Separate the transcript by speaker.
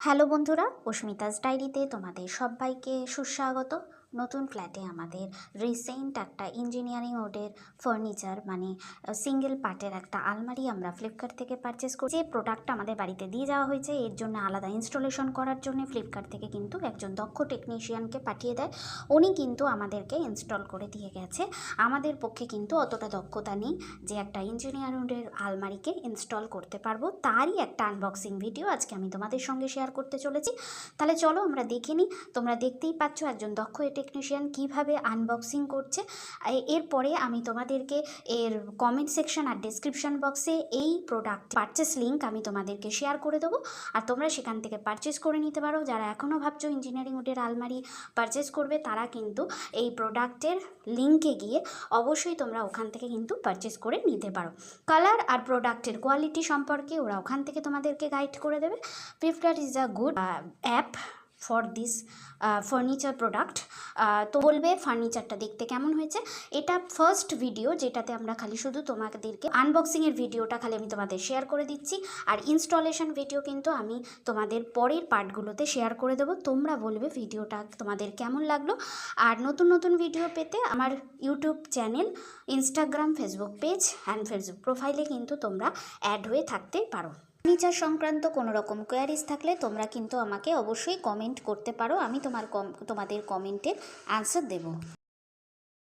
Speaker 1: Hello বন্ধুরা, অস্মিতাস ডায়েরিতে তোমাদের সবাইকে সুস্বাগত। নতুন ফ্ল্যাটে আমাদের রিসেন্ট একটা ইঞ্জিনিয়ারিং ওডের ফার্নিচার মানে সিঙ্গেল পার্টের একটা আলমারি আমরা ফ্লিপকার্ট থেকে পারচেস করি। যে প্রোডাক্টটা আমাদের বাড়িতে দিয়ে যাওয়া হয়েছে এর জন্য আলাদা ইনস্টলেশন করার জন্য ফ্লিপকার্ট থেকে কিন্তু একজন দক্ষ টেকনিশিয়ানকে পাঠিয়ে দেয়। উনি কিন্তু আমাদেরকে ইনস্টল করে দিয়ে গেছে। আমাদের পক্ষে কিন্তু অতটা দক্ষতা নেই যে একটা ইঞ্জিনিয়ারিং ওডের আলমারিকে ইনস্টল করতে পারবো। তারই একটা আনবক্সিং ভিডিও আজকে আমি তোমাদের সঙ্গে শেয়ার করতে চলেছি। তাহলে চলো আমরা দেখে নিই। তোমরা দেখতেই পাচ্ছ একজন দক্ষ টেকনিশিয়ান কিভাবে আনবক্সিং করছে। এরপরে আমি তোমাদেরকে এর কমেন্ট সেকশন আর ডেসক্রিপশন বক্সে এই প্রোডাক্ট পারচেস লিঙ্ক আমি তোমাদেরকে শেয়ার করে দেবো, আর তোমরা সেখান থেকে পারচেস করে নিতে পারো। যারা এখনও ভাবছো ইঞ্জিনিয়ারিং উডের আলমারি পারচেস করবে তারা কিন্তু এই প্রোডাক্টের লিঙ্কে গিয়ে অবশ্যই তোমরা ওখান থেকে কিন্তু পারচেস করে নিতে পারো। কালার আর প্রোডাক্টের কোয়ালিটি সম্পর্কে ওরা ওখান থেকে তোমাদেরকে গাইড করে দেবে। Flipkart is a good app for this furniture product. তো বলবে ফার্নিচারটা দেখতে কেমন হয়েছে। এটা ফার্স্ট ভিডিও যেটাতে আমরা খালি শুধু তোমাদেরকে আনবক্সিংয়ের ভিডিওটা খালি আমি তোমাদের শেয়ার করে দিচ্ছি, আর ইনস্টলেশন ভিডিও কিন্তু আমি তোমাদের পরের পার্টগুলোতে শেয়ার করে দেবো। তোমরা বলবে ভিডিওটা তোমাদের কেমন লাগলো। আর নতুন নতুন ভিডিও পেতে আমার YouTube channel, Instagram, Facebook page and Facebook প্রোফাইলে কিন্তু তোমরা অ্যাড হয়ে থাকতে পারো। ফার্নিচার সংক্রান্ত কোনো রকম কোয়ারিজ থাকলে তোমরা কিন্তু আমাকে অবশ্যই কমেন্ট করতে পারো, আমি তোমাদের কমেন্টের অ্যান্সার দেবো।